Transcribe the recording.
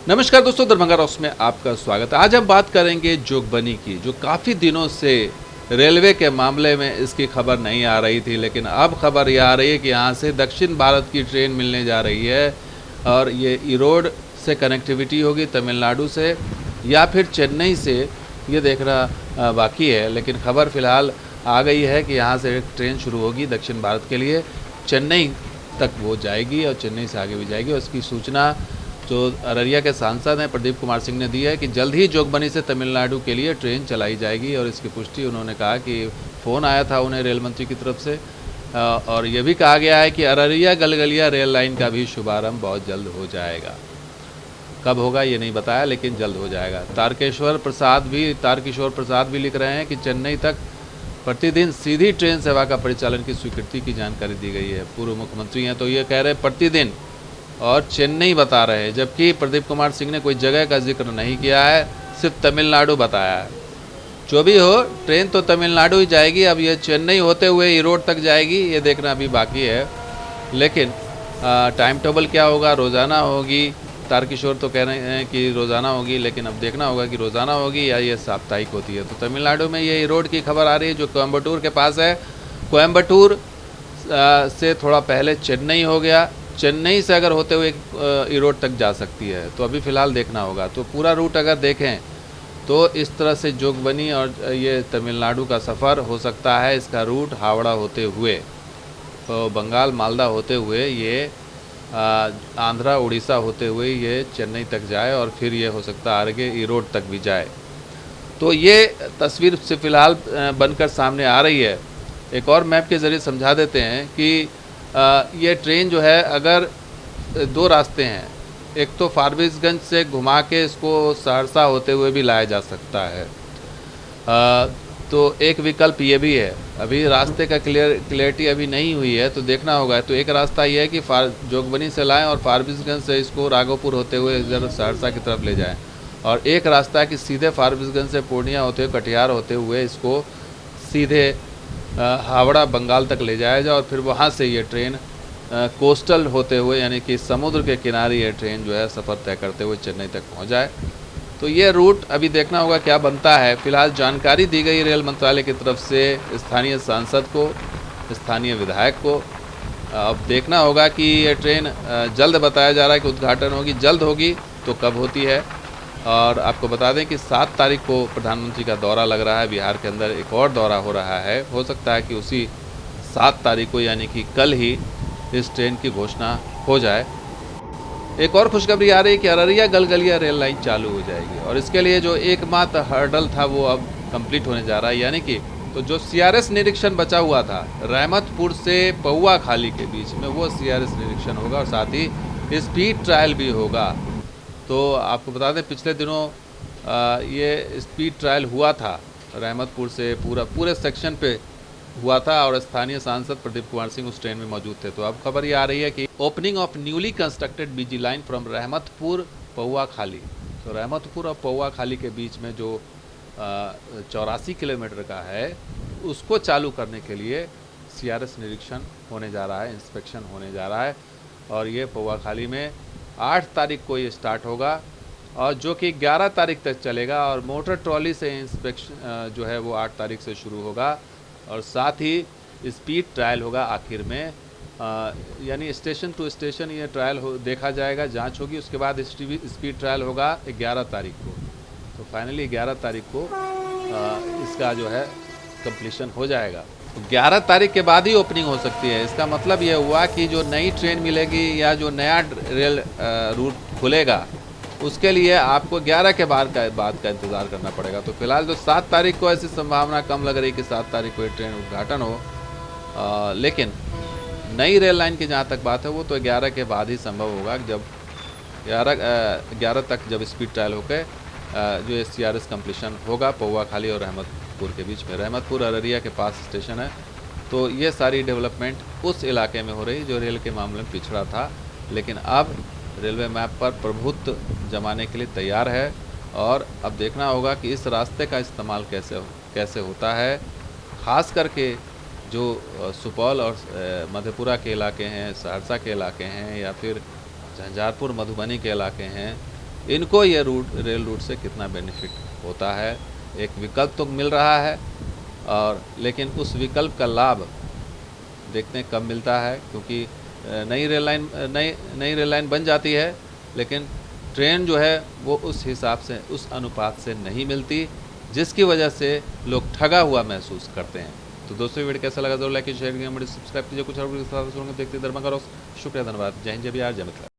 नमस्कार दोस्तों, दरभंगा रॉक्स में आपका स्वागत है। आज हम बात करेंगे जोगबनी की, जो काफ़ी दिनों से रेलवे के मामले में इसकी खबर नहीं आ रही थी, लेकिन अब खबर ये आ रही है कि यहाँ से दक्षिण भारत की ट्रेन मिलने जा रही है और ये ईरोड से कनेक्टिविटी होगी तमिलनाडु से या फिर चेन्नई से, ये देखना बाकी है। लेकिन खबर फ़िलहाल आ गई है कि यहाँ से एक ट्रेन शुरू होगी दक्षिण भारत के लिए, चेन्नई तक वो जाएगी और चेन्नई से आगे भी जाएगी। और उसकी सूचना जो अररिया के सांसद हैं प्रदीप कुमार सिंह ने दी है कि जल्द ही जोगबनी से तमिलनाडु के लिए ट्रेन चलाई जाएगी। और इसकी पुष्टि उन्होंने कहा कि फ़ोन आया था उन्हें रेल मंत्री की तरफ से, और ये भी कहा गया है कि अररिया गलगलिया रेल लाइन का भी शुभारंभ बहुत जल्द हो जाएगा। कब होगा ये नहीं बताया, लेकिन जल्द हो जाएगा। तारकिशोर प्रसाद भी लिख रहे हैं कि चेन्नई तक प्रतिदिन सीधी ट्रेन सेवा का परिचालन की स्वीकृति की जानकारी दी गई है। पूर्व मुख्यमंत्री हैं तो ये कह रहे हैं प्रतिदिन, और चेन्नई बता रहे हैं, जबकि प्रदीप कुमार सिंह ने कोई जगह का जिक्र नहीं किया है, सिर्फ तमिलनाडु बताया है। जो भी हो, ट्रेन तो तमिलनाडु ही जाएगी। अब ये चेन्नई होते हुए ईरोड तक जाएगी, ये देखना अभी बाकी है। लेकिन टाइम टेबल क्या होगा, रोज़ाना होगी। तारकिशोर तो कह रहे हैं कि रोज़ाना होगी, लेकिन अब देखना होगा कि रोज़ाना होगी या ये साप्ताहिक होती है। तो तमिलनाडु में ये ईरोड की खबर आ रही है, जो कोयम्बटूर के पास है। कोयम्बटूर से थोड़ा पहले चेन्नई हो गया, चेन्नई से अगर होते हुए ईरोड तक जा सकती है, तो अभी फ़िलहाल देखना होगा। तो पूरा रूट अगर देखें तो इस तरह से जोगबनी और ये तमिलनाडु का सफ़र हो सकता है। इसका रूट हावड़ा होते हुए तो बंगाल मालदा होते हुए ये आंध्रा उड़ीसा होते हुए ये चेन्नई तक जाए और फिर ये हो सकता है आगे ईरोड तक भी जाए। तो ये तस्वीर से फ़िलहाल बनकर सामने आ रही है। एक और मैप के ज़रिए समझा देते हैं कि ये ट्रेन जो है, अगर दो रास्ते हैं, एक तो फारबिसगंज से घुमा के इसको सहरसा होते हुए भी लाया जा सकता है, तो एक विकल्प ये भी है। अभी रास्ते का क्लियरिटी अभी नहीं हुई है, तो देखना होगा। तो एक रास्ता ये है कि जोगबनी से लाएं और फारबिसगंज से इसको राघोपुर होते हुए इधर सहरसा की तरफ ले जाएं, और एक रास्ता है कि सीधे फारबिसगंज से पूर्णिया होते हुए कटिहार होते हुए इसको सीधे हावड़ा बंगाल तक ले जाया जाए और फिर वहाँ से ये ट्रेन कोस्टल होते हुए, यानी कि समुद्र के किनारे ये ट्रेन जो है सफ़र तय करते हुए चेन्नई तक पहुँच जाए। तो ये रूट अभी देखना होगा क्या बनता है। फिलहाल जानकारी दी गई रेल मंत्रालय की तरफ से स्थानीय सांसद को, स्थानीय विधायक को। अब देखना होगा कि ये ट्रेन जल्द बताया जा रहा है कि उद्घाटन होगी, जल्द होगी तो कब होती है। और आपको बता दें कि 7 तारीख को प्रधानमंत्री का दौरा लग रहा है बिहार के अंदर, एक और दौरा हो रहा है। हो सकता है कि उसी 7 तारीख को, यानी कि कल ही, इस ट्रेन की घोषणा हो जाए। एक और खुशखबरी आ रही है कि अररिया गलगलिया रेल लाइन चालू हो जाएगी, और इसके लिए जो एकमात्र हर्डल था वो अब कंप्लीट होने जा रहा है। यानी कि तो जो सीआरएस निरीक्षण बचा हुआ था रहमतपुर से पौआ खाली के बीच में, वो सीआरएस निरीक्षण होगा और साथ ही स्पीड ट्रायल भी होगा। तो आपको बता दें, पिछले दिनों ये स्पीड ट्रायल हुआ था रहमतपुर से पूरे सेक्शन पे हुआ था, और स्थानीय सांसद प्रदीप कुमार सिंह उस ट्रेन में मौजूद थे। तो अब खबर ये आ रही है कि opening of newly constructed BG line from Rahmatpur Pauakhali. तो रहमतपुर और पौआ खाली के बीच में जो 84 किलोमीटर का है, उसको चालू करने के लिए सीआरएस निरीक्षण होने जा रहा है, इंस्पेक्शन होने जा रहा है। और ये पौआ खाली में 8 तारीख को ये स्टार्ट होगा, और जो कि 11 तारीख तक चलेगा। और मोटर ट्रॉली से इंस्पेक्शन जो है वो 8 तारीख से शुरू होगा, और साथ ही स्पीड ट्रायल होगा आखिर में। यानी स्टेशन टू स्टेशन ये ट्रायल देखा जाएगा, जांच होगी। उसके बाद स्पीड ट्रायल होगा 11 तारीख को। तो फाइनली 11 तारीख को इसका जो है कंप्लीशन हो जाएगा। तो 11 तारीख के बाद ही ओपनिंग हो सकती है। इसका मतलब ये हुआ कि जो नई ट्रेन मिलेगी या जो नया रेल रूट खुलेगा, उसके लिए आपको 11 के बाद का इंतज़ार करना पड़ेगा। तो फिलहाल जो 7 तारीख को ऐसी संभावना कम लग रही कि 7 तारीख को ये ट्रेन उद्घाटन हो, लेकिन नई रेल लाइन की जहाँ तक बात है वो तो 11 के बाद ही संभव होगा, जब 11 तक जब स्पीड ट्रायल होकर जो सीआरएस कंप्लीशन होगा पौआ खाली और रहमतपुर के बीच में। रहमतपुर अररिया के पास स्टेशन है। तो ये सारी डेवलपमेंट उस इलाके में हो रही जो रेल के मामले में पिछड़ा था, लेकिन अब रेलवे मैप पर प्रभुत्व जमाने के लिए तैयार है। और अब देखना होगा कि इस रास्ते का इस्तेमाल कैसे होता है, ख़ास करके जो सुपौल और मधेपुरा के इलाके हैं, सहरसा के इलाके हैं, या फिर झंझारपुर मधुबनी के इलाके हैं, इनको ये रेल रूट से कितना बेनिफिट होता है। एक विकल्प तो मिल रहा है, और लेकिन उस विकल्प का लाभ देखते हैं कब मिलता है, क्योंकि नई रेल लाइन बन जाती है, लेकिन ट्रेन जो है वो उस हिसाब से, उस अनुपात से नहीं मिलती, जिसकी वजह से लोग ठगा हुआ महसूस करते हैं। तो दोस्तों वीडियो कैसा लगा जरूर लाइक कीजिए, शेयर कीजिए, सब्सक्राइब कीजिए। कुछ और देखते दरबार करो। शुक्रिया, धन्यवाद। जय हिंद, जय बिहार, जय मिथिला।